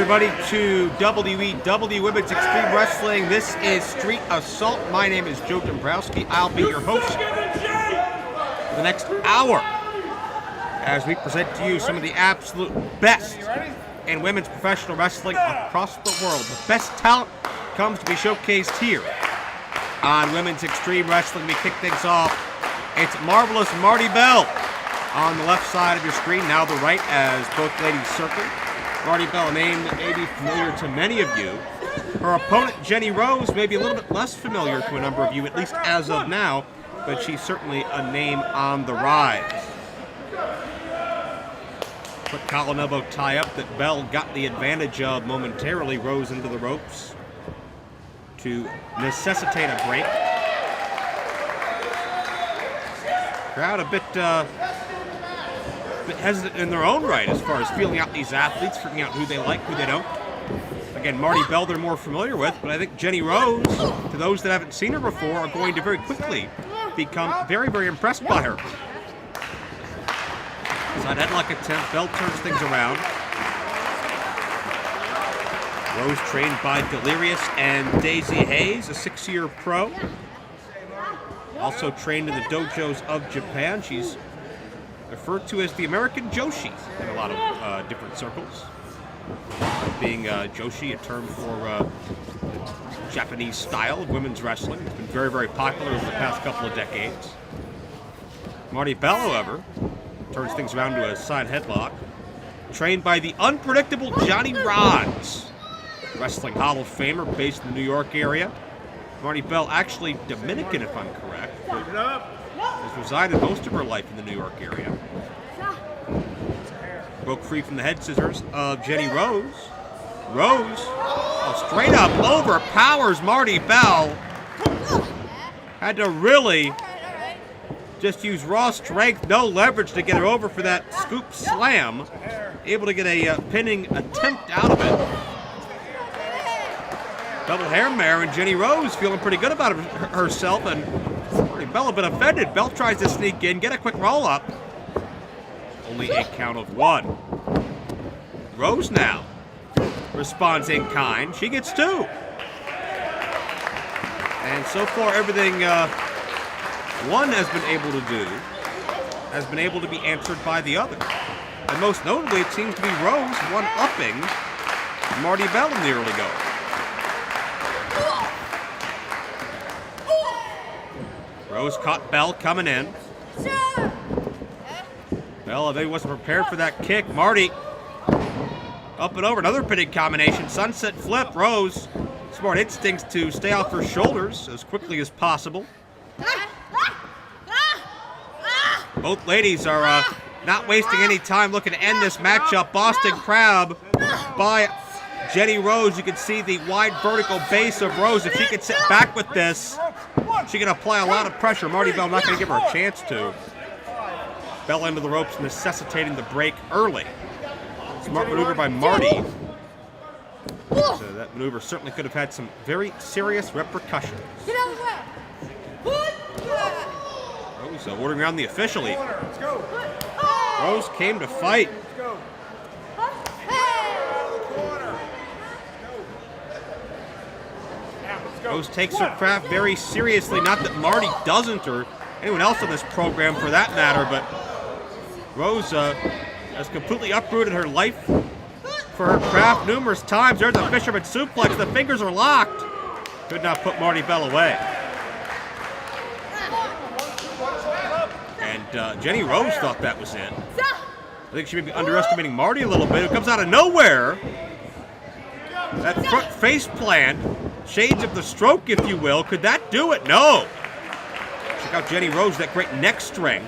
everybody, to WEW Women's Extreme Wrestling. This is Street Assault. My name is Joe Dombrowski. I'll be your host for the next hour as we present to you some of the absolute best in women's professional wrestling across the world. The best talent comes to be showcased here on Women's Extreme Wrestling. We kick things off. It's Marvelous Marty Bell on the left side of your screen, now the right, as both ladies circle. Marty Bell, a name that may be familiar to many of you. Her opponent, Jenny Rose, may be a little bit less familiar to a number of you, at least as of now, but she's certainly a name on the rise. Quick collar elbow tie-up that Bell got the advantage of momentarily. Rose into the ropes to necessitate a break. Crowd a bit hesitant in their own right as far as feeling out these athletes, figuring out who they like, who they don't. Again, Marty Bell they're more familiar with, but I think Jenny Rose, to those that haven't seen her before, are going to very quickly become very, very impressed by her. Side headlock attempt, Bell turns things around. Rose trained by Delirious and Daisy Hayes, a 6-year pro. Also trained in the dojos of Japan. She's referred to as the American Joshi in a lot of different circles. Being Joshi, a term for Japanese style of women's wrestling. It's been very, very popular over the past couple of decades. Marty Bell, however, turns things around to a side headlock. Trained by the unpredictable Johnny Rodz, Wrestling Hall of Famer based in the New York area. Marty Bell, actually Dominican if I'm correct, but has resided most of her life in the New York area. Broke free from the head scissors of Jenny Rose. Rose, straight up overpowers Marty Bell. Had to really just use raw strength, no leverage to get her over for that scoop slam. Able to get a pinning attempt out of it. Double hair mare, and Jenny Rose feeling pretty good about herself, and Marty Bell a bit offended. Bell tries to sneak in, get a quick roll-up. Only a count of 1. Rose now responds in kind. She gets 2. And so far, everything one has been able to do has been able to be answered by the other. And most notably, it seems to be Rose one-upping Marty Bell in the early going. Rose caught Bell coming in. Bell, maybe wasn't prepared for that kick. Marty up and over. Another pinning combination. Sunset flip. Rose, smart instincts to stay off her shoulders as quickly as possible. Both ladies are not wasting any time looking to end this matchup. Boston Crab by Jenny Rose. You can see the wide vertical base of Rose. If she can sit back with this, she can apply a lot of pressure. Marty Bell not going to give her a chance to. Bell into the ropes, necessitating the break early. Smart maneuver by Marty. So that maneuver certainly could have had some very serious repercussions. Rose ordering around the official even. Rose came to fight. Rose takes her craft very seriously. Not that Marty doesn't, or anyone else on this program for that matter, but Rose has completely uprooted her life for her craft numerous times. There's a fisherman suplex. The fingers are locked. Could not put Marty Bell away. And Jenny Rose thought that was it. I think she may be underestimating Marty a little bit. It comes out of nowhere. That front face plant. Shades of the stroke, if you will. Could that do it? No. Check out Jenny Rose, that great neck strength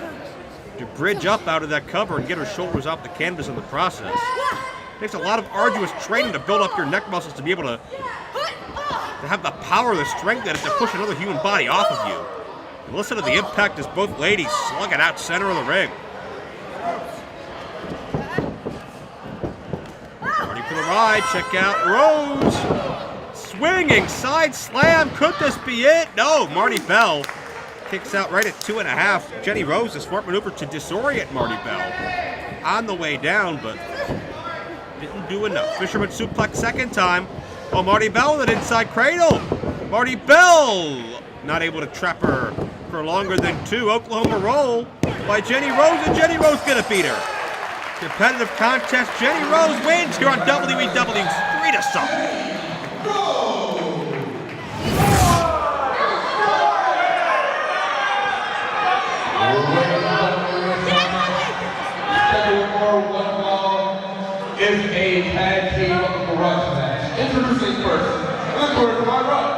to bridge up out of that cover and get her shoulders off the canvas in the process. It takes a lot of arduous training to build up your neck muscles to be able to have the power, the strength that it to push another human body off of you. And listen to the impact as both ladies slug it out center of the ring. Ready for the ride. Check out Rose. Swinging side slam. Could this be it? No. Marty Bell kicks out right at 2.5. Jenny Rose, a smart maneuver to disorient Marty Bell on the way down, but Didn't do enough. Fisherman suplex second time. Oh, Marty Bell with an inside cradle. Marty Bell not able to trap her for longer than 2. Oklahoma roll by Jenny Rose, and Jenny Rose gonna beat her. Competitive contest. Jenny Rose wins here on WEW Street Assault. Is a tag team grudge match. Introducing first, according to my right.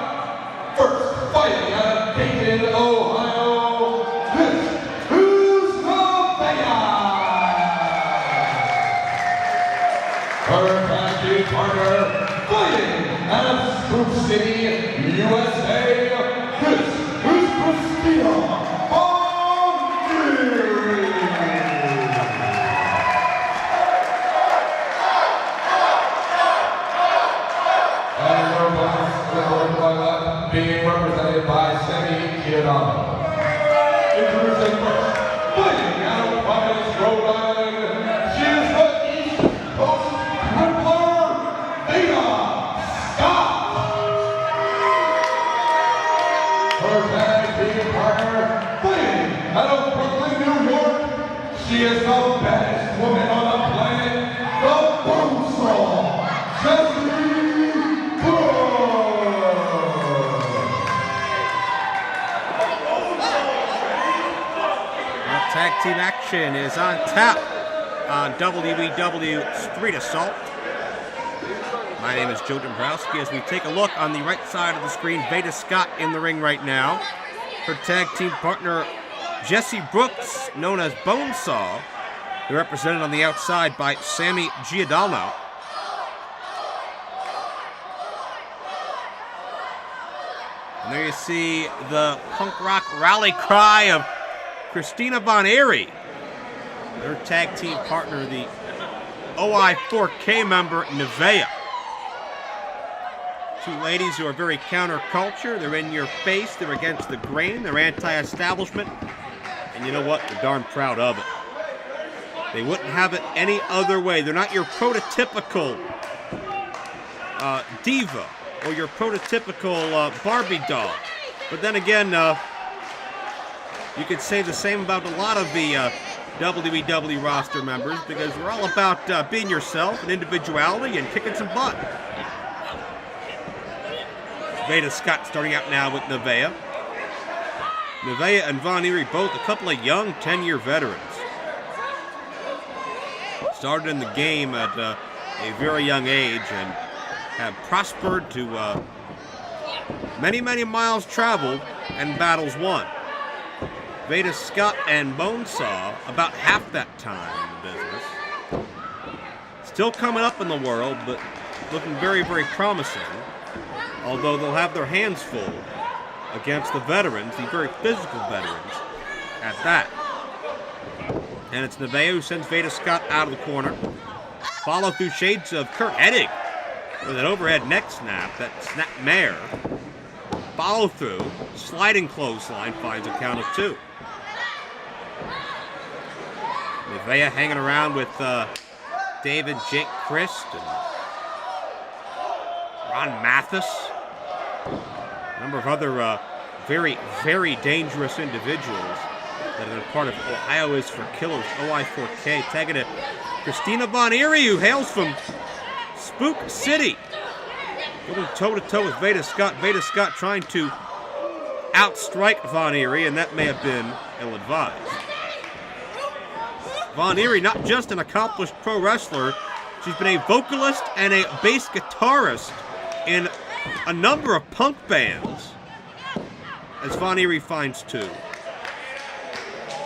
First, fighting out of Dayton, Ohio, this is Nevaeh. Her tag team partner, fighting out of Scoop City, USA, this is Christina. Being represented by Sammy Giordano. Introducing first, fighting out of Providence, Rhode Island, she is the East Coast Crippler, Veda Scott. Her tag team partner, fighting out of Brooklyn, New York, she is the baddest woman on the planet, the Bonesaw, Jessie. Tag team action is on tap on WEW Street Assault. My name is Joe Dombrowski. As we take a look on the right side of the screen, Veda Scott in the ring right now. Her tag team partner, Jesse Brooks, known as Bonesaw. They're represented on the outside by Sammy Giordano. And there you see the punk rock rally cry of Christina Von Eerie, their tag team partner, the OI4K member, Nevaeh. Two ladies who are very counterculture. They're in your face. They're against the grain. They're anti-establishment. And you know what? They're darn proud of it. They wouldn't have it any other way. They're not your prototypical diva or your prototypical Barbie doll. But then again, you could say the same about a lot of the WEW roster members, because we're all about being yourself and individuality and kicking some butt. Veda Scott starting out now with Nevaeh. Nevaeh and Von Eerie, both a couple of young 10-year veterans. Started in the game at a very young age and have prospered to many, many miles traveled and battles won. Veda Scott and Bonesaw, about half that time in the business. Still coming up in the world, but looking very, very promising. Although they'll have their hands full against the veterans, the very physical veterans, at that. And it's Nevaeh who sends Veda Scott out of the corner. Follow through shades of Kurt Hennig with an overhead neck snap, that snap mare. Follow through, sliding clothesline, finds a count of 2. Nevaeh hanging around with David Jake Christ and Ron Mathis. A number of other very, very dangerous individuals that are part of Ohio is for Killers, OI4K. Tagging to Christina Von Eerie, who hails from Spook City. Going toe-to-toe with Veda Scott. Veda Scott trying to outstrike Von Eerie, and that may have been ill-advised. Von Eerie, not just an accomplished pro wrestler, she's been a vocalist and a bass guitarist in a number of punk bands, as Von Eerie finds too.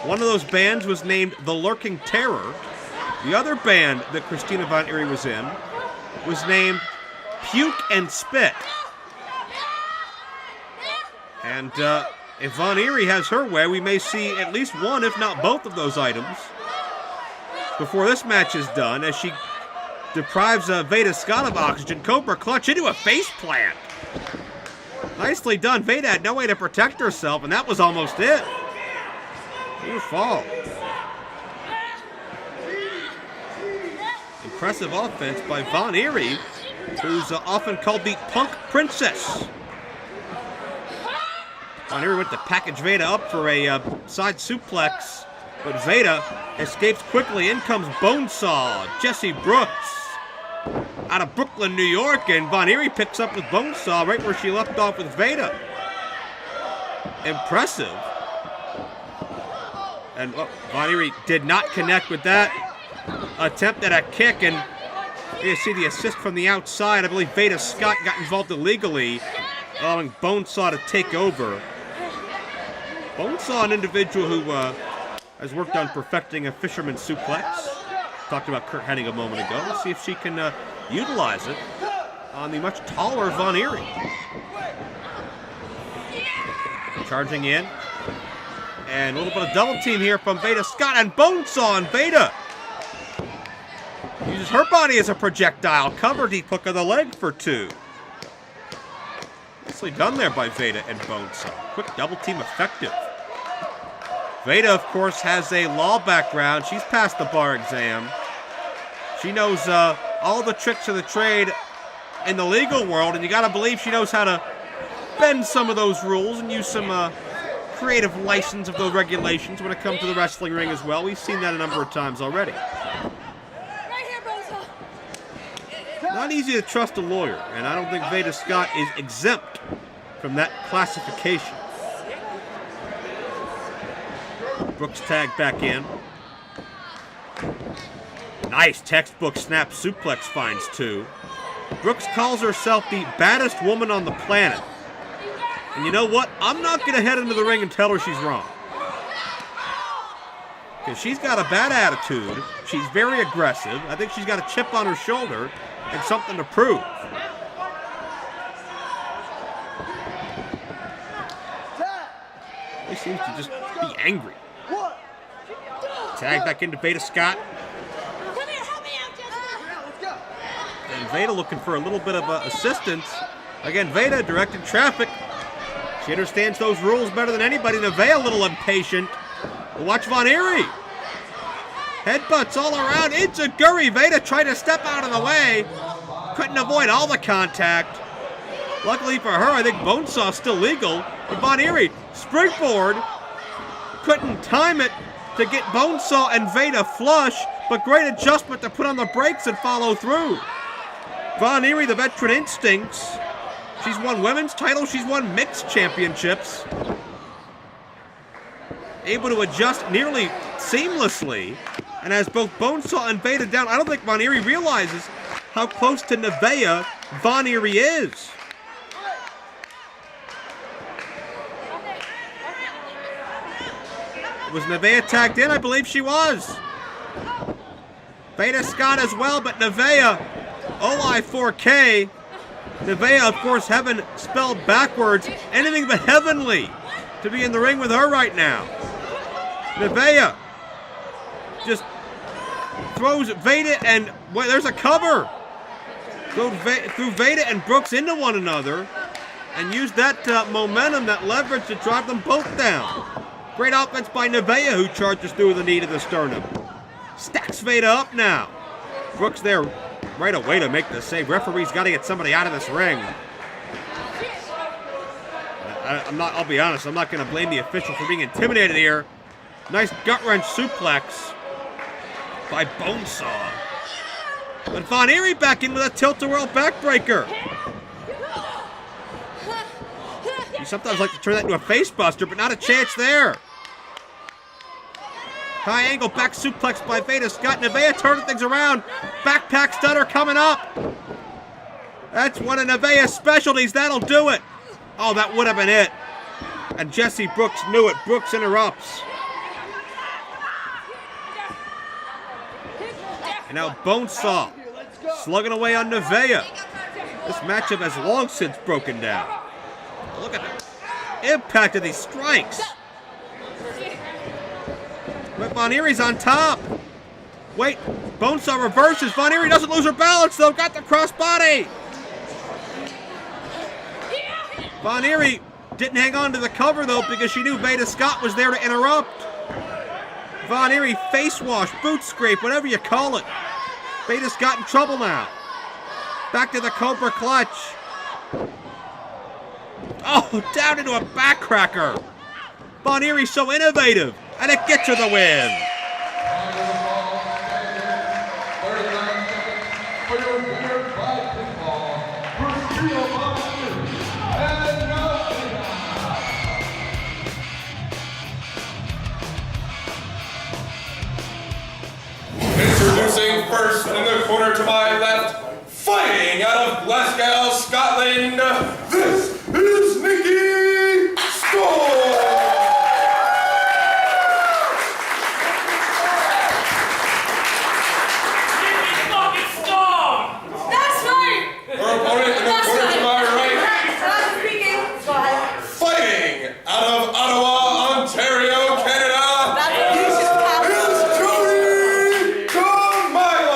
One of those bands was named The Lurking Terror. The other band that Christina Von Eerie was in was named Puke and Spit. And if Von Eerie has her way, we may see at least one, if not both of those items before this match is done, as she deprives Veda Scott of oxygen. Cobra clutch into a face plant. Nicely done. Veda had no way to protect herself, and that was almost it. Good fall. And Impressive offense by Von Eerie, who's often called the Punk Princess. Von Eerie went to package Veda up for a side suplex, but Veda escapes quickly. In comes Bonesaw, Jesse Brooks, out of Brooklyn, New York, and Von Eerie picks up with Bonesaw right where she left off with Veda. Impressive. And Von Eerie did not connect with that attempt at a kick, and you see the assist from the outside. I believe Veda Scott got involved illegally, allowing Bonesaw to take over. Bonesaw, an individual who has worked on perfecting a fisherman suplex. Talked about Kurt Hennig a moment ago. Let's see if she can utilize it on the much taller Von Eerie. Charging in. And a little bit of double team here from Veda Scott, and Bonesaw and Veda uses her body as a projectile. Cover deep hook of the leg for 2. Nicely done there by Veda and Bonesaw. Quick double team effective. Veda, of course, has a law background. She's passed the bar exam. She knows all the tricks of the trade in the legal world, and you gotta believe she knows how to bend some of those rules and use some creative license of those regulations when it comes to the wrestling ring as well. We've seen that a number of times already. Not easy to trust a lawyer, and I don't think Veda Scott is exempt from that classification. Brooks tagged back in. Nice textbook snap suplex finds 2. Brooks calls herself the baddest woman on the planet. And you know what? I'm not going to head into the ring and tell her she's wrong. Because she's got a bad attitude. She's very aggressive. I think she's got a chip on her shoulder and something to prove. He seems to just be angry. Tag back into Veda Scott. And Veda looking for a little bit of assistance. Again, Veda directing traffic. She understands those rules better than anybody. Nevaeh a little impatient. Watch Von Eerie. Headbutts all around. Enziguri. Veda tried to step out of the way. Couldn't avoid all the contact. Luckily for her, I think Bonesaw's still legal. But Von Eerie, springboard. Couldn't time it to get Bonesaw and Veda flush. But great adjustment to put on the brakes and follow through. Von Eerie, the veteran instincts. She's won women's titles. She's won mixed championships. Able to adjust nearly seamlessly. And has both Bonesaw and Veda down. I don't think Von Eerie realizes how close to Nevaeh Von Eerie is. Was Nevaeh tagged in? I believe she was. Veda Scott as well, but Nevaeh, OI4K. Nevaeh, of course, heaven spelled backwards. Anything but heavenly to be in the ring with her right now. Nevaeh just throws Veda and, well, there's a cover. Threw Veda and Brooks into one another and used that momentum, that leverage to drive them both down. Great offense by Nevaeh, who charges through the knee to the sternum. Stacks Veda up now. Brooks there right away to make the save. Referee's got to get somebody out of this ring. I'll be honest, I'm not going to blame the official for being intimidated here. Nice gut-wrench suplex by Bonesaw. But Von Eerie back in with a tilt-a-whirl backbreaker. You sometimes like to turn that into a facebuster, but not a chance there. High angle back suplex by Veda Scott. Nevaeh turning things around. Backpack stunner coming up. That's one of Nevaeh's specialties. That'll do it. Oh, that would have been it. And Jesse Brooks knew it. Brooks interrupts. And now Bonesaw slugging away on Nevaeh. This matchup has long since broken down. Look at the impact of these strikes. But Von Eerie's on top. Wait, Bonesaw reverses. Von Eerie doesn't lose her balance, though. Got the crossbody. Von Eerie didn't hang on to the cover, though, because she knew Veda Scott was there to interrupt. Von Eerie face wash, boot scrape, whatever you call it. Beta's got in trouble now. Back to the Cobra Clutch. Oh, down into a backcracker. Von Erie's so innovative, and it gets her the win. Introducing first in the corner to my left, fighting out of Glasgow, Scotland, this is Nikki Storm! Her opponent in the corner to my right, fighting out of Ottawa, Ontario, Canada, is Jody DeMilo!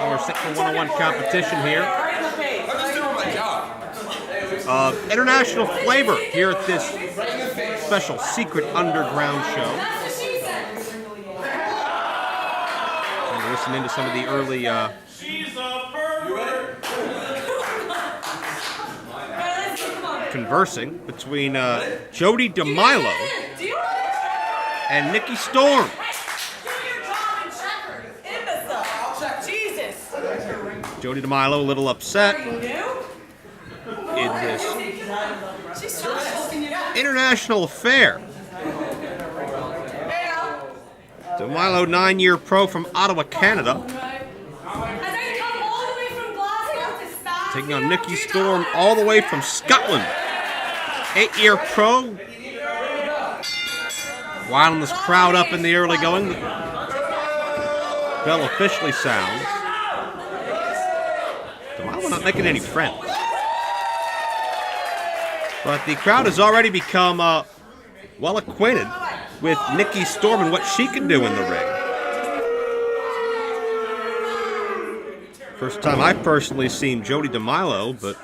We're set for one-on-one competition here. I'm just doing my job. International flavor here at this special secret underground show. And listen into some of the early conversing between Jody DeMilo and Nikki Storm. Jody DeMilo a little upset in this international affair. DeMilo, 9-year pro from Ottawa, Canada, taking on Nikki Storm all the way from Scotland. 8-year pro. Wilding this crowd up in the early going. The bell officially sounds. DeMilo not making any friends. But the crowd has already become well acquainted with Nikki Storm and what she can do in the ring. First time I've personally seen Jody DeMilo, but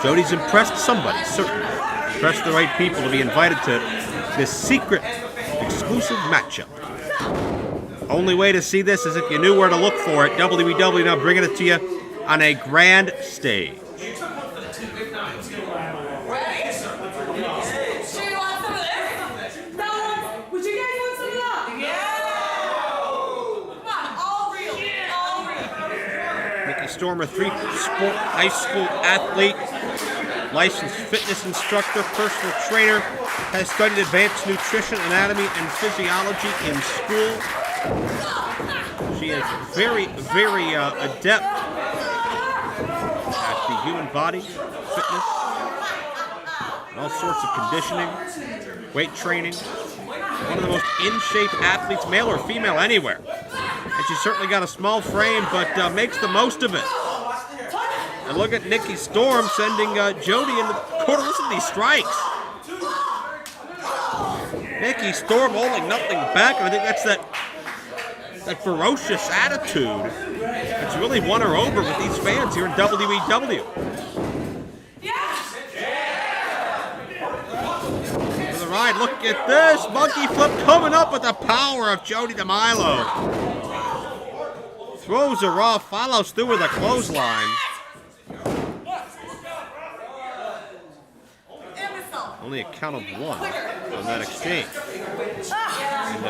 Jody's impressed somebody, certainly. Impressed the right people to be invited to this secret, exclusive matchup. Only way to see this is if you knew where to look for it. WWE now bringing it to you on a grand stage. Stormer, 3-sport high school athlete, licensed fitness instructor, personal trainer, has studied advanced nutrition, anatomy, and physiology in school. She is very, very adept at the human body, fitness, and all sorts of conditioning, weight training. One of the most in-shape athletes, male or female, anywhere. And she's certainly got a small frame, but makes the most of it. And look at Nikki Storm sending Jody into the corner. Listen to these strikes. Nikki Storm holding nothing back, and I think that's that ferocious attitude that's really won her over with these fans here in WEW. To the right, look at this. Monkey flip coming up with the power of Jody DeMilo. Throws her off, follows through with a clothesline. Only a count of one on that exchange. And,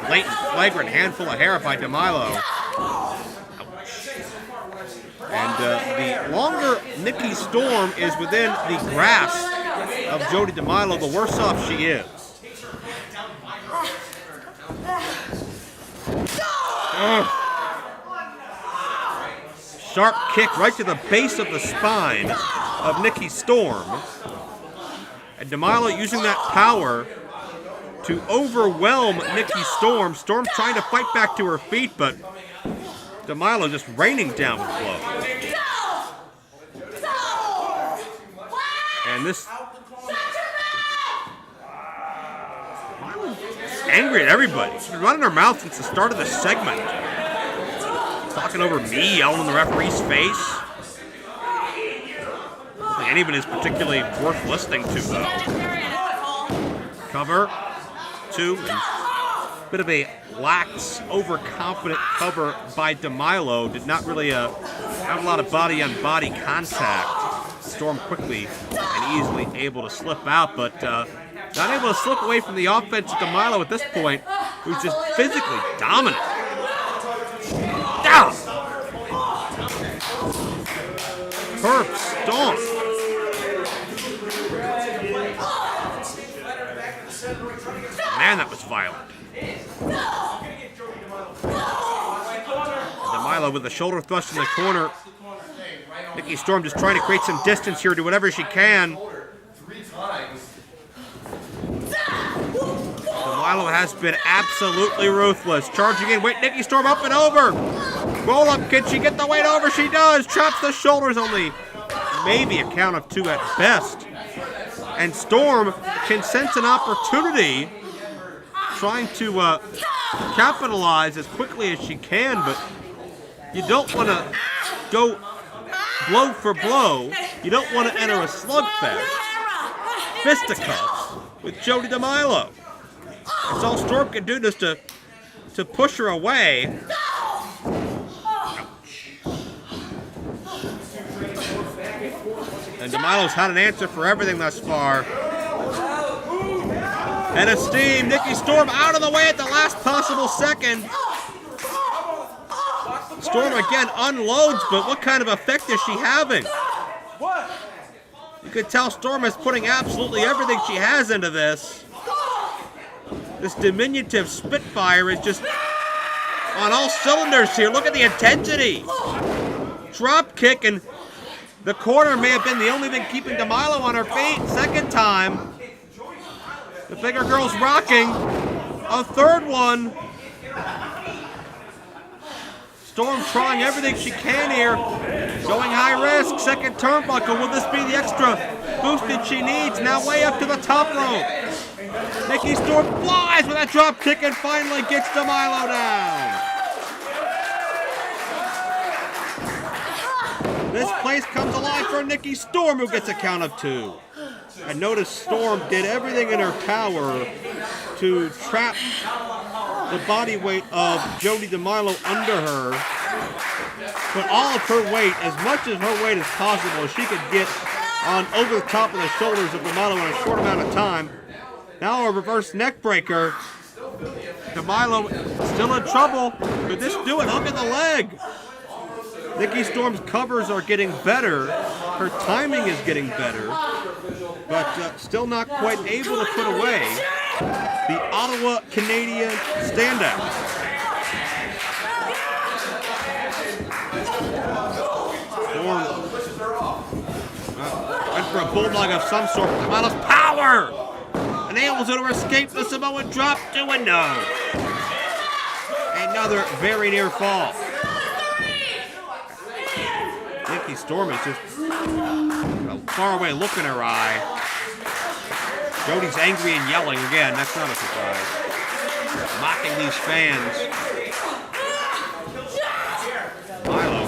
blatant, flagrant handful of hair by DeMilo. Ouch. And the longer Nikki Storm is within the grasp of Jody DeMilo, the worse off she is. Sharp kick right to the base of the spine of Nikki Storm. And DeMilo using that power to overwhelm Nikki Storm. Storm trying to fight back to her feet, but DeMilo just raining down with blows. And this... angry at everybody. She's been running her mouth since the start of the segment. Talking over me, yelling in the referee's face. think any of it is particularly worth listening to, though. Cover, 2. Bit of a lax, overconfident cover by DeMilo. Did not really have a lot of body-on-body contact. Storm quickly and easily able to slip out, but not able to slip away from the offense of DeMilo at this point, who's just physically dominant. Down! Perp Storm. Man, that was violent. DeMilo with a shoulder thrust in the corner. Nikki Storm just trying to create some distance here, do whatever she can. DeMilo has been absolutely ruthless. Charging in, wait, Nikki Storm up and over. Roll up, can she get the weight over? She does. Traps the shoulders, only maybe a count of 2 at best. And Storm can sense an opportunity, trying to capitalize as quickly as she can, but you don't want to go blow for blow. You don't want to enter a slugfest. Fisticuffs with Jody DeMilo. That's all Storm can do, just to push her away. And DeMilo's had an answer for everything thus far. And a steam. Nikki Storm out of the way at the last possible second. Storm again unloads, but what kind of effect is she having? You could tell Storm is putting absolutely everything she has into this. This diminutive Spitfire is just on all cylinders here. Look at the intensity. Drop kick, and the corner may have been the only thing keeping DeMilo on her feet. Second time. The bigger girl's rocking. A third one. Storm trying everything she can here. Going high risk. Second turnbuckle. Will this be the extra boost that she needs? Now way up to the top rope. Nikki Storm flies with that drop kick and finally gets DeMilo down. This place comes alive for Nikki Storm, who gets a count of 2. And notice Storm did everything in her power to trap the body weight of Jody DeMilo under her. Put all of her weight, as much of her weight as possible, she could get on over the top of the shoulders of DeMilo in a short amount of time. Now a reverse neck breaker. DeMilo still in trouble. Could this do it? Look at the leg. Nikki Storm's covers are getting better. Her timing is getting better. But still not quite able to put away the Ottawa Canadian standout. Storm went for a bulldog of some sort. DeMilo's power! And able to escape the Samoan drop to a no. Another very near fall. Nikki Storm is just a faraway look in her eye. Jody's angry and yelling again. That's not a surprise. Mocking these fans. Milo.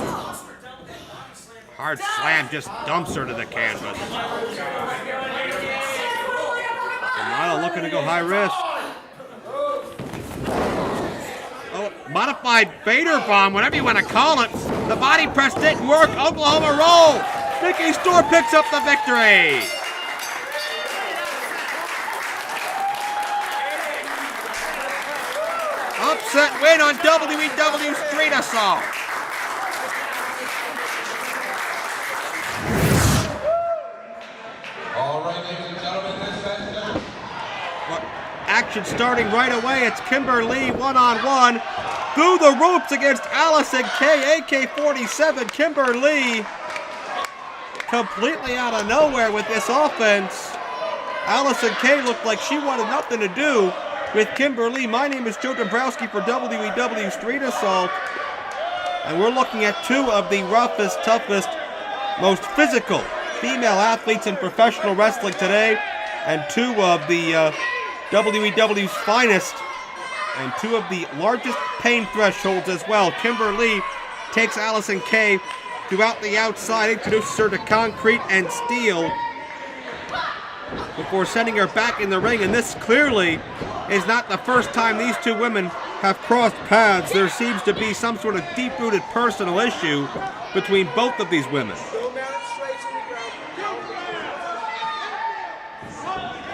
Hard slam just dumps her to the canvas. And Milo looking to go high risk. Oh, modified Vader bomb, whatever you want to call it. The body press didn't work. Oklahoma roll. Nikki Storm picks up the victory. Upset win on WEW Street Assault. All right, ladies and gentlemen, this match. Action starting right away. It's Kimberly one-on-one through the ropes against Allison Kay, AK-47. Kimberly completely out of nowhere with this offense. Allison Kay looked like she wanted nothing to do with Kimberly. My name is Joe Dombrowski for WEW Street Assault. And we're looking at 2 of the roughest, toughest, most physical female athletes in professional wrestling today. And 2 of the WEW's finest. And 2 of the largest pain thresholds as well. Kimberly takes Allison Kay throughout the outside, introduces her to concrete and steel before sending her back in the ring. And this clearly is not the first time these two women have crossed paths. There seems to be some sort of deep-rooted personal issue between both of these women.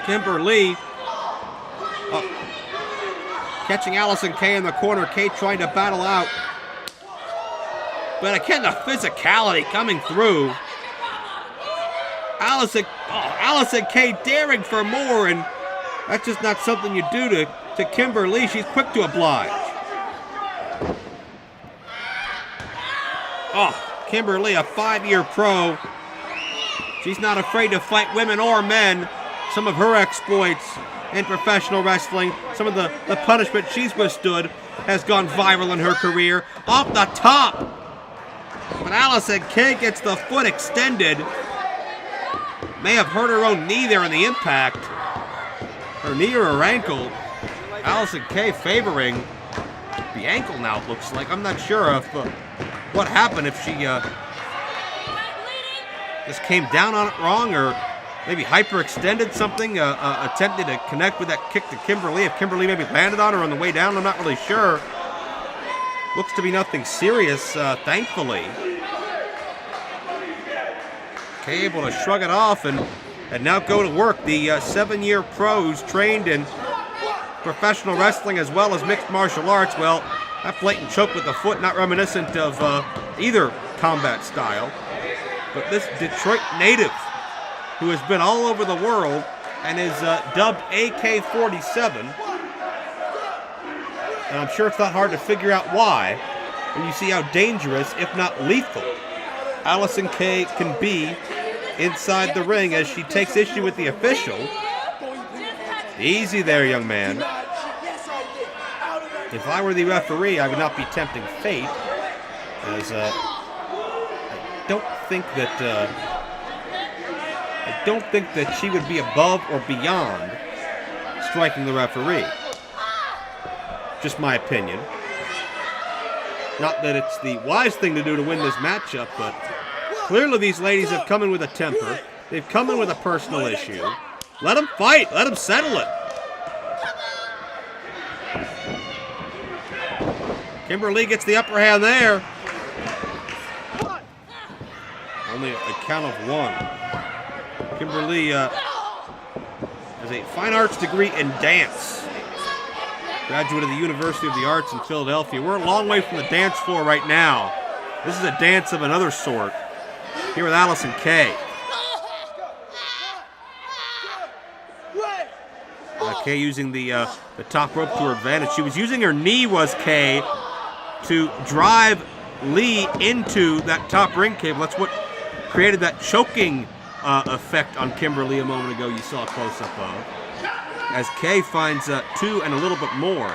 Kimberly catching Allison Kay in the corner. Kay trying to battle out. But again, the physicality coming through. Allison Kay daring for more, and that's just not something you do to Kimberly. She's quick to oblige. Oh, Kimberly, a 5-year pro. She's not afraid to fight women or men. Some of her exploits in professional wrestling, some of the punishment she's withstood has gone viral in her career. Off the top. But Allison Kay gets the foot extended. May have hurt her own knee there in the impact. Her knee or her ankle. Allison Kay favoring the ankle now, it looks like. I'm not sure if what happened, if she just came down on it wrong or maybe hyperextended something, attempted to connect with that kick to Kimberly. If Kimberly maybe landed on her on the way down, I'm not really sure. Looks to be nothing serious, thankfully. Kay able to shrug it off and now go to work. The 7-year pro who's trained in professional wrestling as well as mixed martial arts. Well, that blatant choke with the foot, not reminiscent of either combat style. But this Detroit native who has been all over the world and is dubbed AK-47. And I'm sure it's not hard to figure out why when you see how dangerous, if not lethal, Allison Kay can be inside the ring as she takes issue with the official. Easy there, young man. If I were the referee, I would not be tempting fate, as I don't think that she would be above or beyond striking the referee. Just my opinion. Not that it's the wise thing to do to win this matchup, but clearly these ladies have come in with a temper. They've come in with a personal issue. Let them fight. Let them settle it. Kimberly gets the upper hand there. Only a count of one. Kimberly has a fine arts degree in dance. Graduate of the University of the Arts in Philadelphia. We're a long way from the dance floor right now. This is a dance of another sort. Here with Allison Kay. Kay using the top rope to her advantage. She was using her knee, was Kay, to drive Lee into that top ring cable. That's what created that choking effect on Kimberly a moment ago you saw a close-up of. As Kay finds 2 and a little bit more.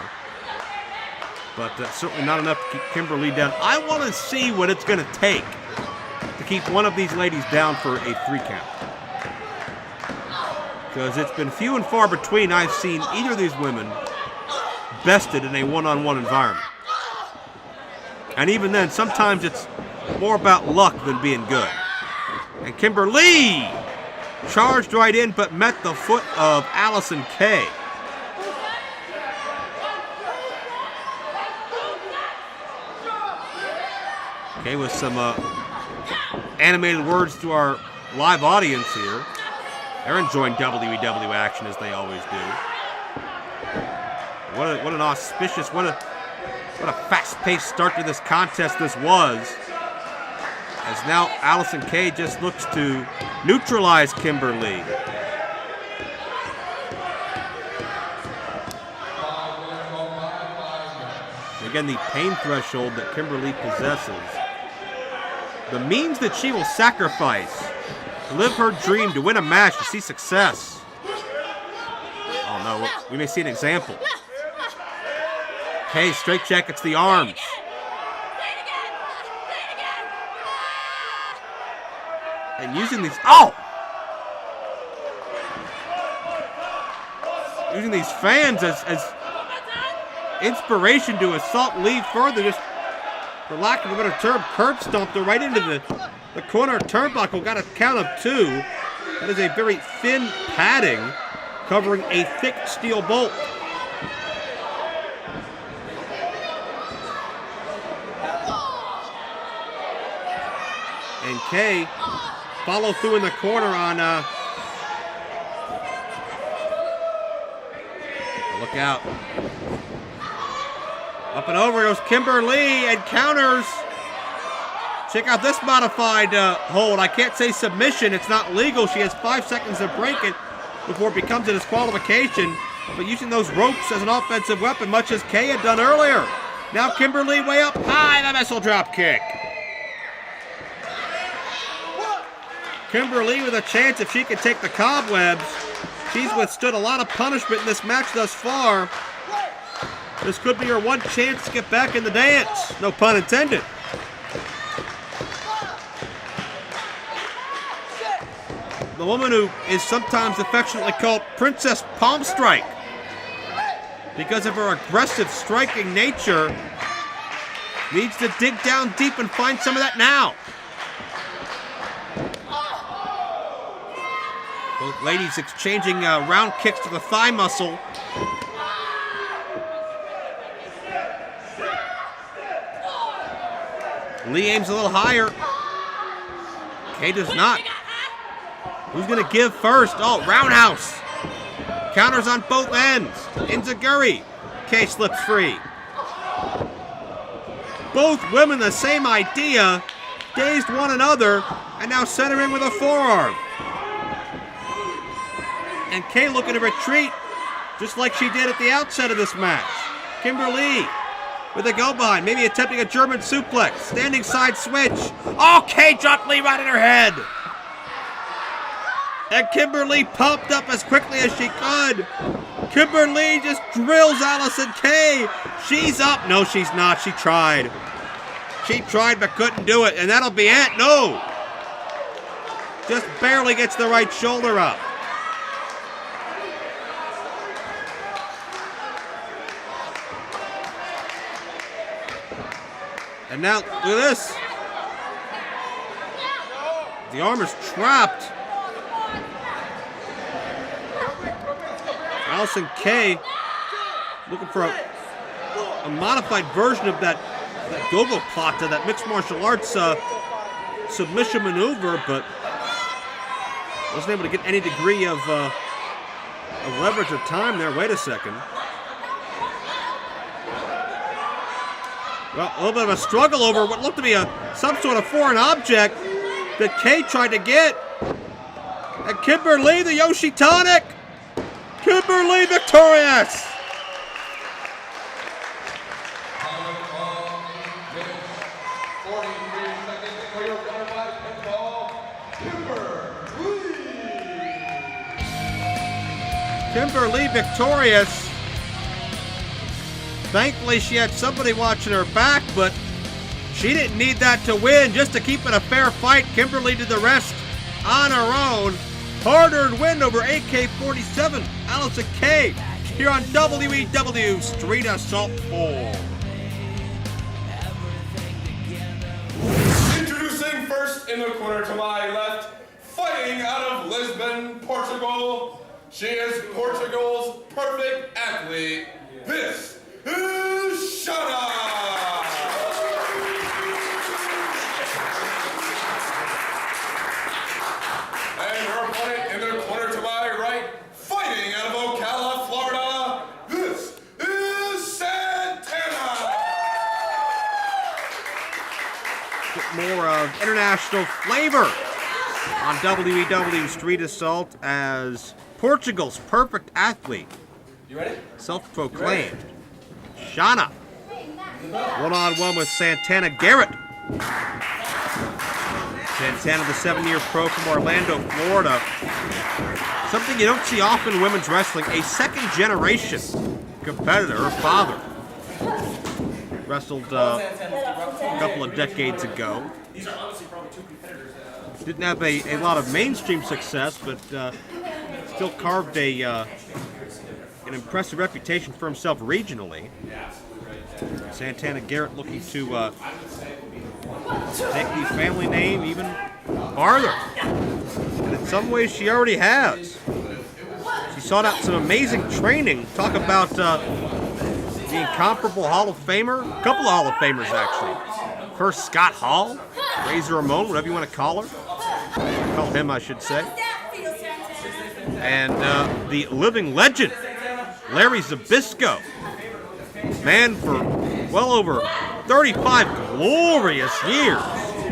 But certainly not enough to keep Kimberly down. I want to see what it's going to take to keep one of these ladies down for a 3 count. Because it's been few and far between I've seen either of these women bested in a one-on-one environment. And even then, sometimes it's more about luck than being good. And Kimberly charged right in, but met the foot of Allison Kay. Kay with some animated words to our live audience here. They're enjoying WEW action as they always do. What an auspicious, what a fast-paced start to this contest this was. As now Allison Kay just looks to neutralize Kimberly. Again, the pain threshold that Kimberly possesses. The means that she will sacrifice to live her dream, to win a match, to see success. Oh no, we may see an example. Kay straight jackets the arms. And using these, using these fans as inspiration to assault Lee further, just for lack of a better term, curb stomped her right into the corner turnbuckle. Got a count of 2. That is a very thin padding covering a thick steel bolt. And Kay follow through in the corner on look out. Up and over goes Kimberly and counters. Check out this modified hold. I can't say submission. It's not legal. She has 5 seconds to break it before it becomes a disqualification. But using those ropes as an offensive weapon, much as Kay had done earlier. Now Kimberly way up high, the missile drop kick. Kimberly with a chance if she can take the cobwebs. She's withstood a lot of punishment in this match thus far. This could be her one chance to get back in the dance. No pun intended. The woman who is sometimes affectionately called Princess Palm Strike because of her aggressive striking nature needs to dig down deep and find some of that now. Both ladies exchanging round kicks to the thigh muscle. Lee aims a little higher. Kay does not. Who's going to give first? Oh, roundhouse. Counters on both ends. Enziguri. Kay slips free. Both women the same idea. Dazed one another. And now centering with a forearm. And Kay looking to retreat, just like she did at the outset of this match. Kimberly with a go behind, maybe attempting a German suplex, standing side switch. Oh, Kay dropped Lee right in her head. And Kimberly popped up as quickly as she could. Kimberly just drills Allison Kay. She's up. No, she's not. She tried. She tried but couldn't do it, and that'll be it. No. Just barely gets the right shoulder up. And now, look at this. The arm is trapped. Allison Kay looking for a modified version of that go-go plata, that mixed martial arts submission maneuver, but wasn't able to get any degree of leverage or time there. Wait a second. Well, a little bit of a struggle over what looked to be some sort of foreign object that Kay tried to get. And Kimberly, the Yoshi Tonic. Kimberly victorious. Kimberly victorious. Thankfully, she had somebody watching her back, but she didn't need that to win. Just to keep it a fair fight, Kimberly did the rest on her own. Hard-earned win over AK-47, Allison Kay, here on WEW Street Assault 4. Introducing first in the corner to my left, fighting out of Lisbon, Portugal. She is Portugal's perfect athlete. This is Shana! And her opponent in the corner to my right, fighting out of Ocala, Florida, this is Santana! Bit more of international flavor on WEW Street Assault as Portugal's perfect athlete, You ready? self-proclaimed, Shana, one-on-one with Santana Garrett. Santana, the 7-year pro from Orlando, Florida. Something you don't see often in women's wrestling, a second-generation competitor. Her father wrestled a couple of decades ago. These are obviously probably two competitors. Didn't have a lot of mainstream success, but still carved an impressive reputation for himself regionally. Santana Garrett looking to take the family name even farther. And in some ways, she already has. She sought out some amazing training. Talk about the incomparable Hall of Famer. A couple of Hall of Famers, actually. First, Scott Hall, Razor Ramon, whatever you want to call her. Call him, I should say. And the living legend, Larry Zbyszko. Man, for well over 35 glorious years,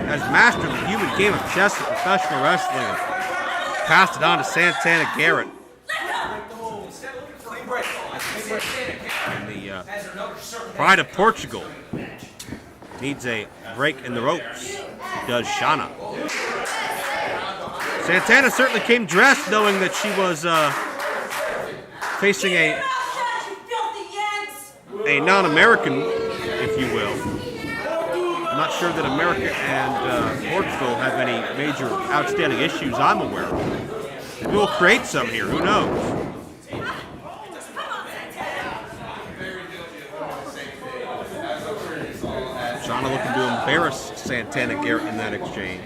has mastered the human game of chess in professional wrestling and passed it on to Santana Garrett. And the Pride of Portugal needs a break in the ropes. Does Shana. Santana certainly came dressed knowing that she was facing a non-American, if you will. I'm not sure that America and Portugal have any major outstanding issues I'm aware of. Maybe we'll create some here, who knows? Shana looking to embarrass Santana Garrett in that exchange.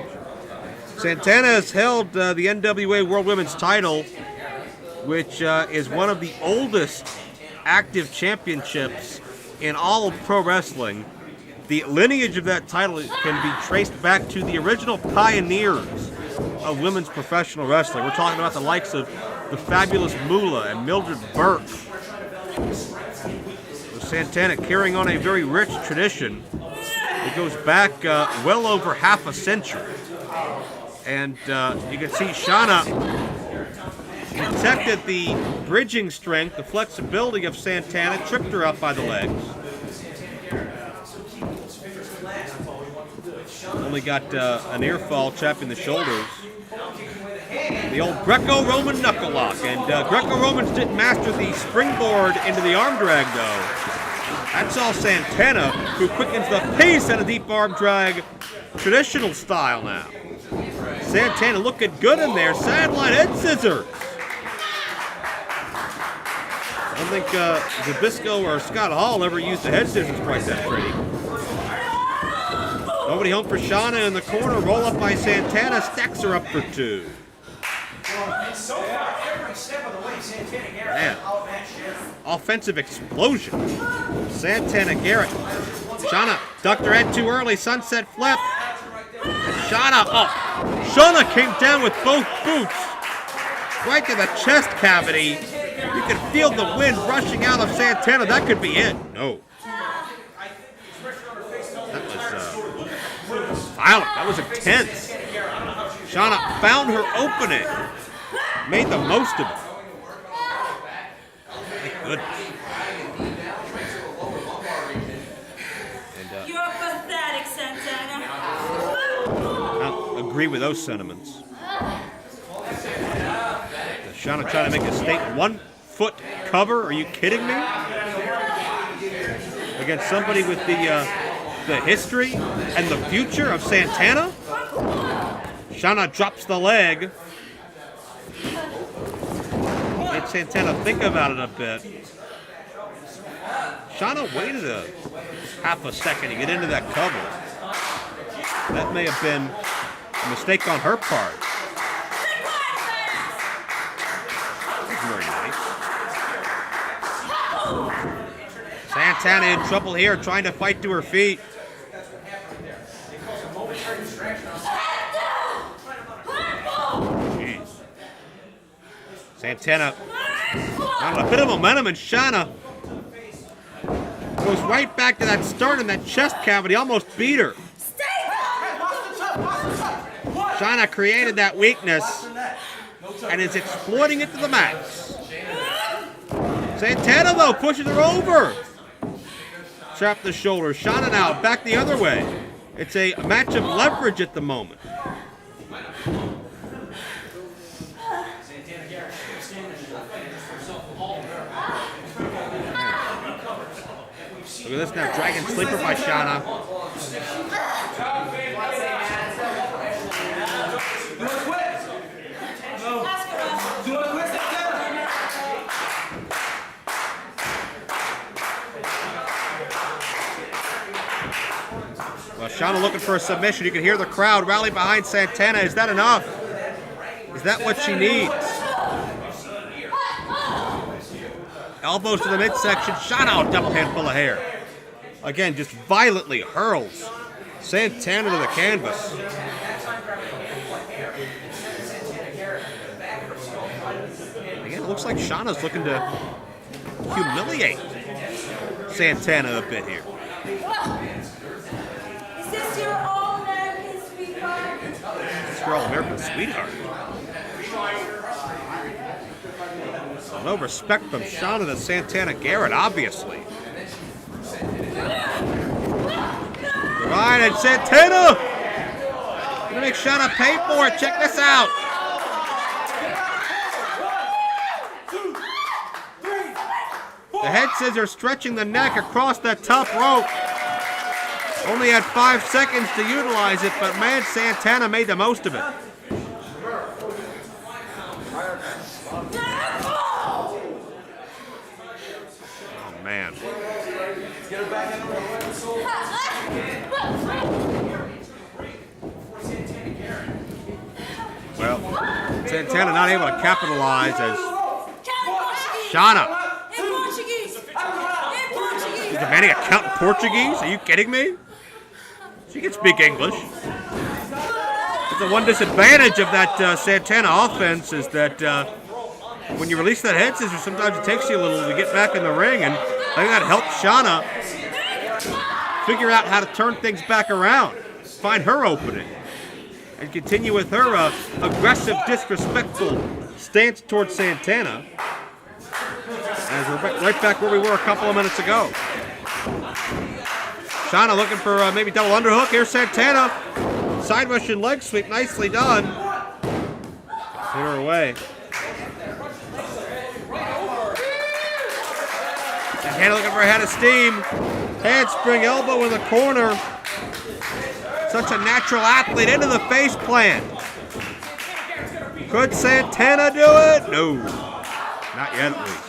Santana has held the NWA World Women's title, which is one of the oldest active championships in all of pro wrestling. The lineage of that title can be traced back to the original pioneers of women's professional wrestling. We're talking about the likes of the fabulous Moolah and Mildred Burke. With Santana carrying on a very rich tradition. It goes back well over half a century. And you can see Shana detected the bridging strength, the flexibility of Santana, tripped her up by the legs. Only got an ear fall, chapping the shoulders. The old Greco-Roman knuckle lock. And Greco-Romans didn't master the springboard into the arm drag, though. That's all Santana, who quickens the pace at a deep arm drag, traditional style now. Santana looking good in there. Sideline head scissors. I don't think Zbyszko or Scott Hall ever used the head scissors quite that pretty. Nobody home for Shana in the corner. Roll up by Santana. Stacks her up for two. Man. Offensive explosion. Santana Garrett. Shana ducked her head too early. Sunset flip. Shana up. Shana came down with both boots. Right to the chest cavity. You can feel the wind rushing out of Santana. That could be it. No. That was violent. That was intense. Shana found her opening. Made the most of it. Thank goodness. And, you're pathetic, Santana. I agree with those sentiments. Shana trying to make a state 1 foot cover. Are you kidding me? Against somebody with the history and the future of Santana? Shana drops the leg. Made Santana think about it a bit. Shana waited a half a second to get into that cover. That may have been a mistake on her part. Very nice. Santana in trouble here, trying to fight to her feet. Jeez. Santana on a bit of momentum, and Shana goes right back to that sternum, that chest cavity, almost beat her. Shana created that weakness and is exploiting it to the max. Santana, though, pushes her over. Trap the shoulder. Shana now back the other way. It's a match of leverage at the moment. Look at this now, Dragon Sleeper by Shana. Well, Shauna looking for a submission. You can hear the crowd rally behind Santana. Is that enough? Is that what she needs? Elbows to the midsection. Shauna, double hand full of hair. Again, just violently hurls Santana to the canvas. Again, it looks like Shauna's looking to humiliate Santana a bit here. Is this your all-American sweetheart? It's your all-American sweetheart. No respect from Shauna to Santana Garrett, obviously. Right, and Santana! Gonna make Shauna pay for it. Check this out. The head scissors stretching the neck across that top rope. Only had 5 seconds to utilize it, but man, Santana made the most of it. Oh, man. Well, Santana not able to capitalize as Shauna. She's demanding a count in Portuguese? Are you kidding me? She can speak English. The one disadvantage of that Santana offense is that when you release that head scissors, sometimes it takes you a little to get back in the ring, and I think that helps Shauna figure out how to turn things back around, find her opening, and continue with her aggressive, disrespectful stance towards Santana. As we're right back where we were a couple of minutes ago. Shauna looking for maybe double underhook. Here's Santana. Side Russian leg sweep, nicely done. Hit her away. Santana looking for a head of steam. Handspring elbow in the corner. Such a natural athlete into the face plant. Could Santana do it? No. Not yet, at least.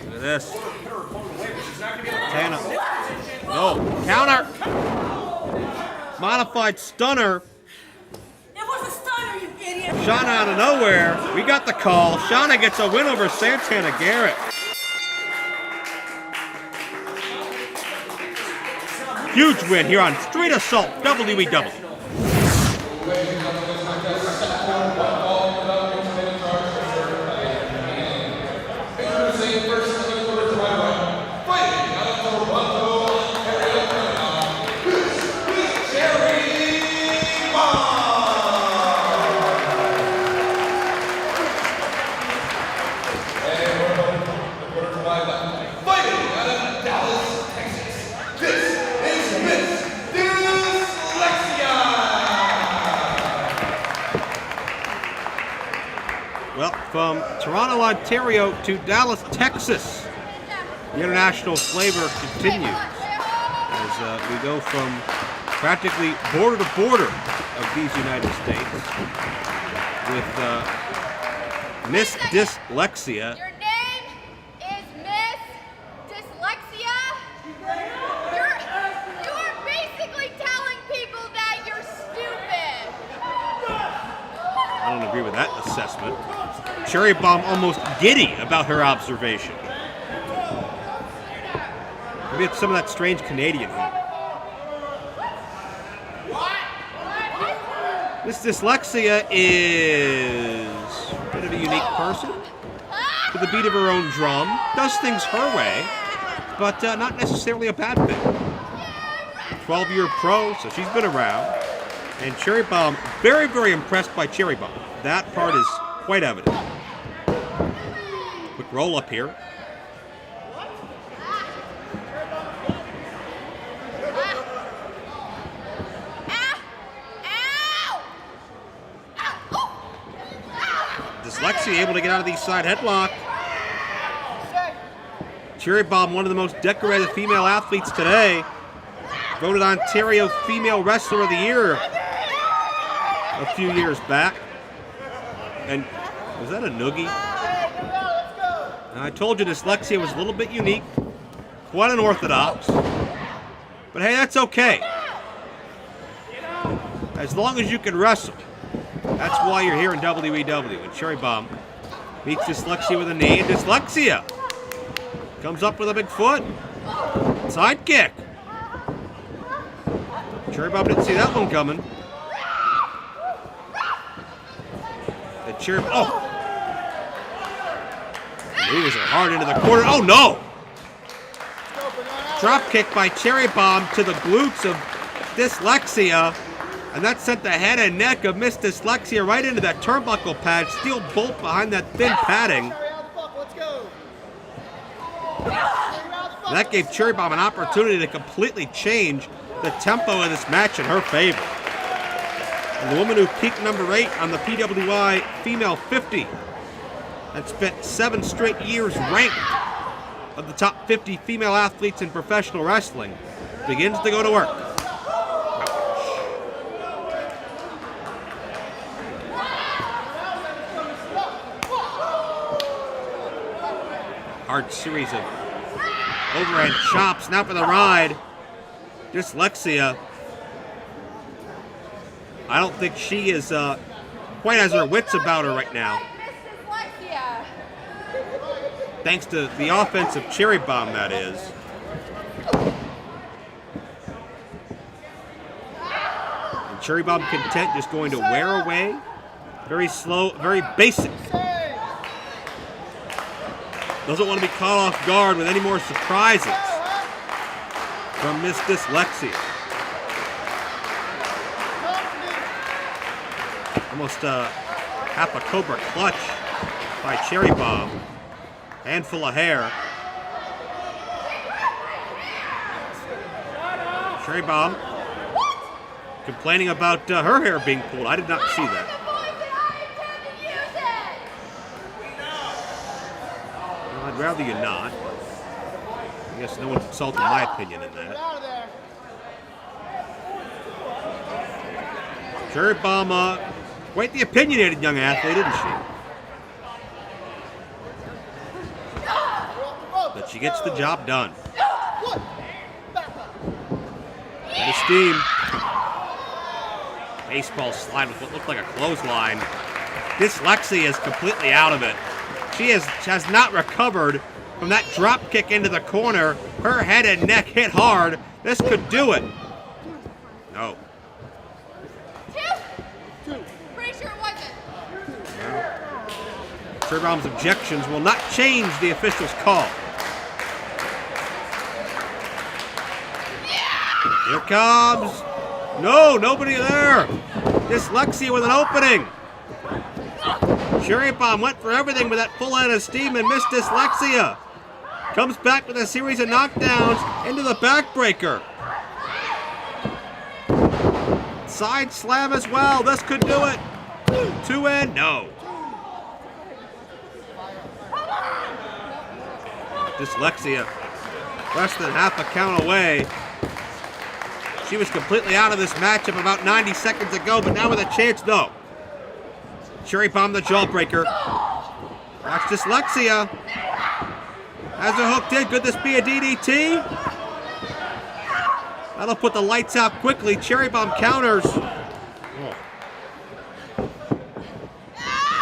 Look at this. Santana. No. Counter. Modified stunner. It was a stunner, you idiot. Shauna out of nowhere. We got the call. Shauna gets a win over Santana Garrett. Huge win here on Street Assault WWE. Well, from Toronto, Ontario to Dallas, Texas, the international flavor continues as we go from practically border to border of these United States with Miss Dyslexia. Your name is Miss Dyslexia? You are basically telling people that you're stupid. I don't agree with that assessment. Cherry Bomb almost giddy about her observation. Maybe it's some of that strange Canadian humor. Miss Dyslexia is a bit of a unique person. To the beat of her own drum, does things her way, but not necessarily a bad thing. 12-year pro, so she's been around. And Cherry Bomb, very, very impressed by Cherry Bomb. That part is quite evident. Quick roll up here. Dyslexia able to get out of the side headlock. Cherry Bomb, one of the most decorated female athletes today. Voted Ontario Female Wrestler of the Year a few years back. And was that a noogie? I told you dyslexia was a little bit unique, quite unorthodox. But hey, that's okay. As long as you can wrestle. That's why you're here in WEW. And Cherry Bomb meets dyslexia with a knee, and dyslexia comes up with a big foot. Side kick. Cherry Bomb didn't see that one coming. The Cherry Bomb. Oh! Knees are hard into the corner. Oh no! Drop kick by Cherry Bomb to the glutes of dyslexia. And that sent the head and neck of Miss Dyslexia right into that turnbuckle pad. Steel bolt behind that thin padding. And that gave Cherry Bomb an opportunity to completely change the tempo of this match in her favor. And the woman who peaked number 8 on the PWI Female 50 and spent 7 straight years ranked of the top 50 female athletes in professional wrestling begins to go to work. Hard series of overhead chops. Now for the ride. Dyslexia. I don't think she is quite has her wits about her right now. Thanks to the offensive Cherry Bomb, that is. And Cherry Bomb content just going to wear away. Very slow, very basic. Doesn't want to be caught off guard with any more surprises from Miss Dyslexia. Almost half a Cobra clutch by Cherry Bomb. Handful of hair. Cherry Bomb complaining about her hair being pulled. I did not see that. Well, I'd rather you not. I guess no one's insulting my opinion in that. Cherry Bomb, quite the opinionated young athlete, isn't she? But she gets the job done. And a steam. Baseball slide with what looked like a clothesline. Dyslexia is completely out of it. She has not recovered from that drop kick into the corner. Her head and neck hit hard. This could do it. No. Pretty sure it wasn't. Cherry Bomb's objections will not change the official's call. Here comes. No, nobody there. Dyslexia with an opening. Cherry Bomb went for everything with that full head of steam and missed Dyslexia. Comes back with a series of knockdowns into the backbreaker. Side slam as well. This could do it. 2 in. No. Dyslexia less than half a count away. She was completely out of this matchup about 90 seconds ago, but now with a chance, no. Cherry Bomb the jawbreaker. Watch Dyslexia. Has her hooked in. Could this be a DDT? That'll put the lights out quickly. Cherry Bomb counters. Oh.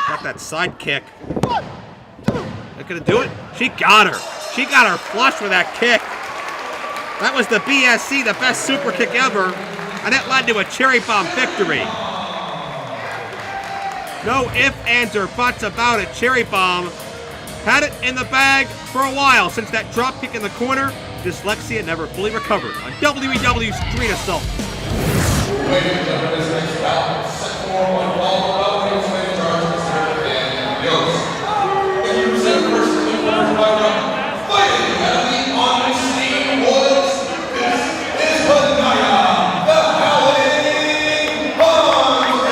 Got that side kick. Not gonna do it? She got her. She got her flush with that kick. That was the BSC, the best super kick ever, and that led to a Cherry Bomb victory. No ifs, ands, or buts about it. Cherry Bomb had it in the bag for a while since that drop kick in the corner. Dyslexia never fully recovered on WEW Street Assault. Ladies and gentlemen, this next bout is set for one fall in charge of Mr. Dan Yost. If you present first to the by round, fighting out of the on-scene boys, this is Benaya, the Howling Hundred.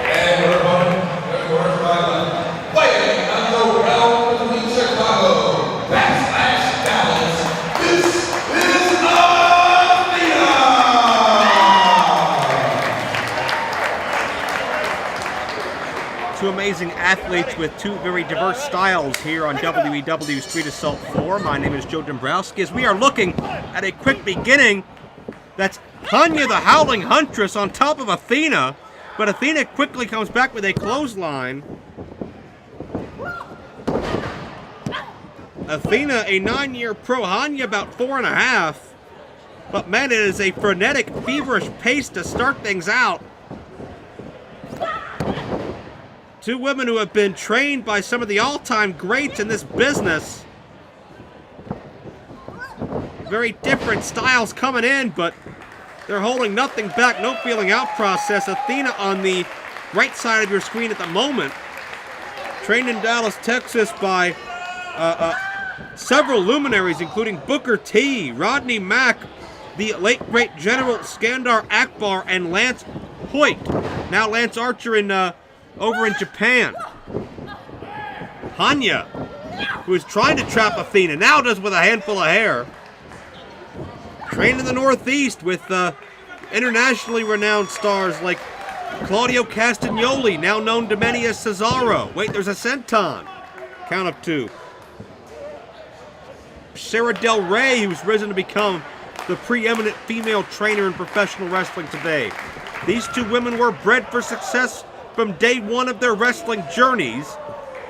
And her opponent, of by left, fighting out of the realm between Chicago, Dallas. This is Athena! amazing athletes with two very diverse styles here on WEW Street Assault 4. My name is Joe Dombrowski. As we are looking at a quick beginning, that's Hanya the Howling Huntress on top of Athena, but Athena quickly comes back with a clothesline. Athena, a 9-year pro, Hanya about 4.5. But man, it is a frenetic, feverish pace to start things out. Two women who have been trained by some of the all-time greats in this business. Very different styles coming in, but they're holding nothing back, no feeling out process. Athena on the right side of your screen at the moment. Trained in Dallas, Texas by several luminaries, including Booker T, Rodney Mack, the late great General Skandar Akbar, and Lance Hoyt. Now Lance Archer in over in Japan. Hanya, who is trying to trap Athena, now does with a handful of hair. Trained in the Northeast with internationally renowned stars like Claudio Castagnoli, now known to many as Cesaro. Wait, there's a senton. Count of 2. Sarah Del Rey, who's risen to become the preeminent female trainer in professional wrestling today. These two women were bred for success from day one of their wrestling journeys,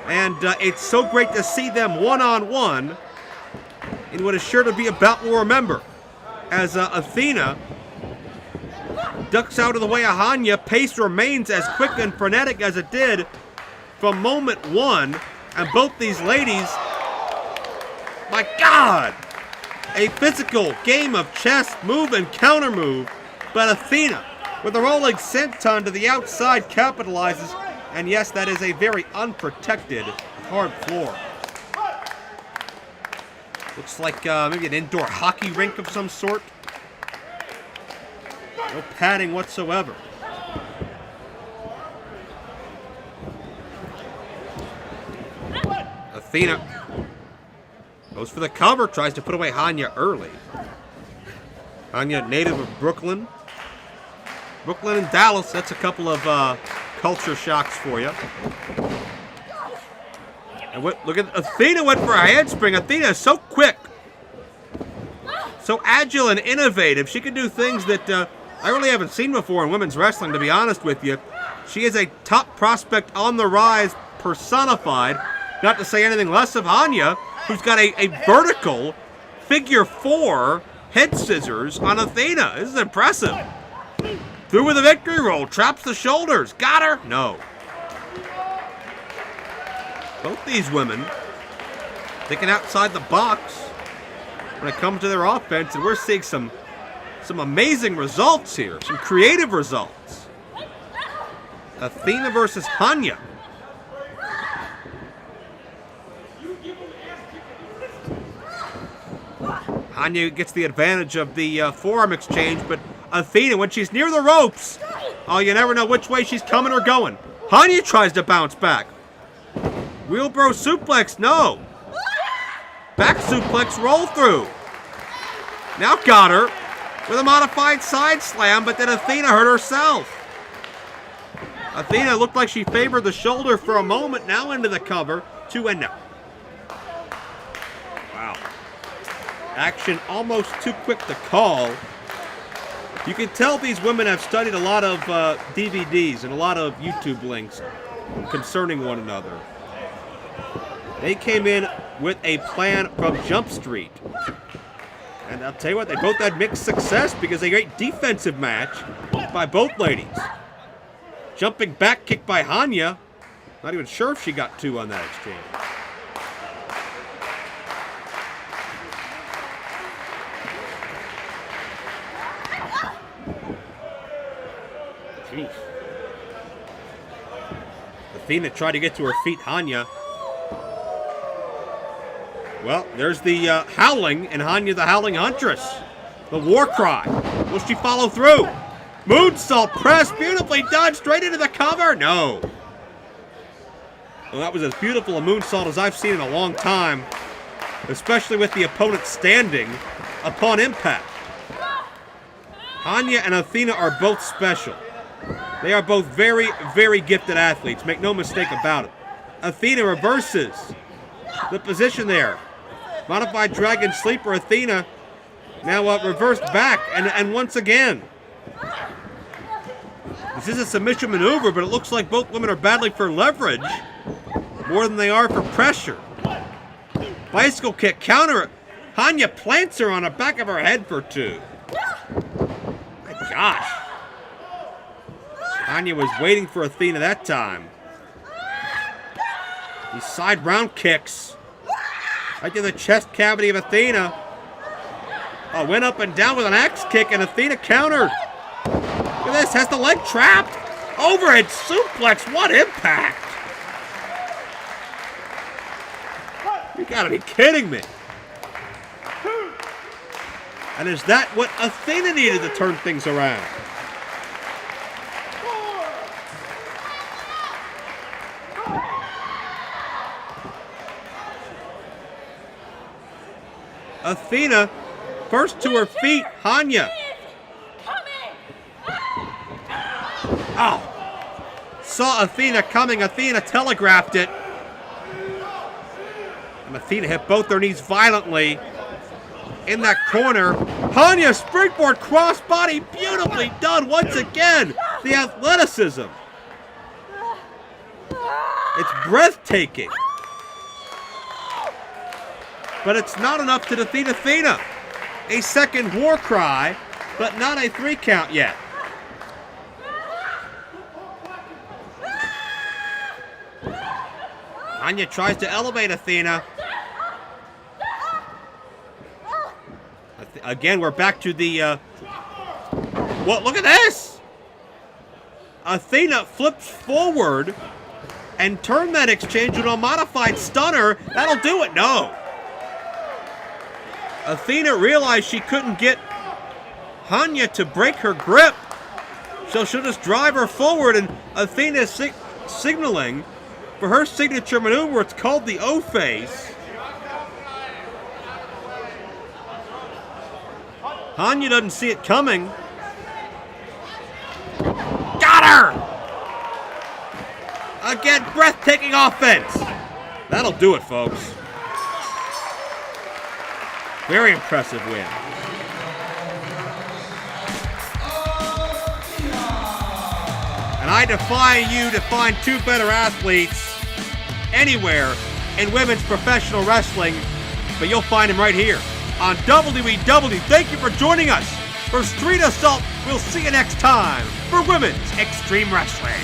and it's so great to see them one-on-one in what is sure to be a bout we'll remember. As Athena ducks out of the way of Hanya, pace remains as quick and frenetic as it did from moment one, and both these ladies, my God, a physical game of chess, move and counter move, but Athena, with a rolling senton to the outside, capitalizes, and yes, that is a very unprotected hard floor. Looks like maybe an indoor hockey rink of some sort. No padding whatsoever. Athena goes for the cover, tries to put away Hanya early. Hanya, native of Brooklyn. Brooklyn and Dallas, that's a couple of culture shocks for you. And look at Athena, went for a handspring. Athena is so quick, so agile and innovative. She can do things that I really haven't seen before in women's wrestling, to be honest with you. She is a top prospect on the rise, personified, not to say anything less of Hanya, who's got a vertical figure 4 head scissors on Athena. This is impressive. Through with a victory roll, traps the shoulders. Got her? No. Both these women thinking outside the box when it comes to their offense, and we're seeing some amazing results here, some creative results. Athena versus Hanya. Hanya gets the advantage of the forearm exchange, but Athena, when she's near the ropes, oh, you never know which way she's coming or going. Hanya tries to bounce back. Wheelbarrow suplex, no. Back suplex, roll through. Now got her with a modified side slam, but then Athena hurt herself. Athena looked like she favored the shoulder for a moment, now into the cover, 2 and no. Wow. Action almost too quick to call. You can tell these women have studied a lot of DVDs and a lot of YouTube links concerning one another. They came in with a plan from Jump Street. And I'll tell you what, they both had mixed success because a great defensive match by both ladies. Jumping back kick by Hanya. Not even sure if she got 2 on that exchange. Jeez. Athena tried to get to her feet, Hanya. Well, there's the howling, and Hanya the Howling Huntress. The war cry. Will she follow through? Moonsault press, beautifully done, straight into the cover. No. Well, that was as beautiful a moonsault as I've seen in a long time, especially with the opponent standing upon impact. Hanya and Athena are both special. They are both very, very gifted athletes. Make no mistake about it. Athena reverses the position there. Modified Dragon Sleeper Athena now reversed back and once again. This is a submission maneuver, but it looks like both women are battling for leverage more than they are for pressure. Bicycle kick counter. Hanya plants her on the back of her head for 2. My gosh. Hanya was waiting for Athena that time. These side round kicks. Right to the chest cavity of Athena. Oh, went up and down with an axe kick, and Athena countered. Look at this, has the leg trapped. Overhead suplex, what impact. You gotta be kidding me. And is that what Athena needed to turn things around? Athena, first to her feet, Hanya. Oh, saw Athena coming. Athena telegraphed it. And Athena hit both their knees violently in that corner. Hanya springboard crossbody, beautifully done once again. The athleticism. It's breathtaking. But it's not enough to defeat Athena. A second war cry, but not a 3 count yet. Hanya tries to elevate Athena. Again, we're back to the... Well, look at this! Athena flips forward and turned that exchange with a modified stunner. That'll do it. No. Athena realized she couldn't get Hanya to break her grip, so she'll just drive her forward, and Athena is signaling for her signature maneuver. It's called the O-face. Hanya doesn't see it coming. Got her! Again, breathtaking offense. That'll do it, folks. Very impressive win. And I defy you to find 2 better athletes anywhere in women's professional wrestling, but you'll find them right here on WEW. Thank you for joining us for Street Assault. We'll see you next time for Women's Extreme Wrestling.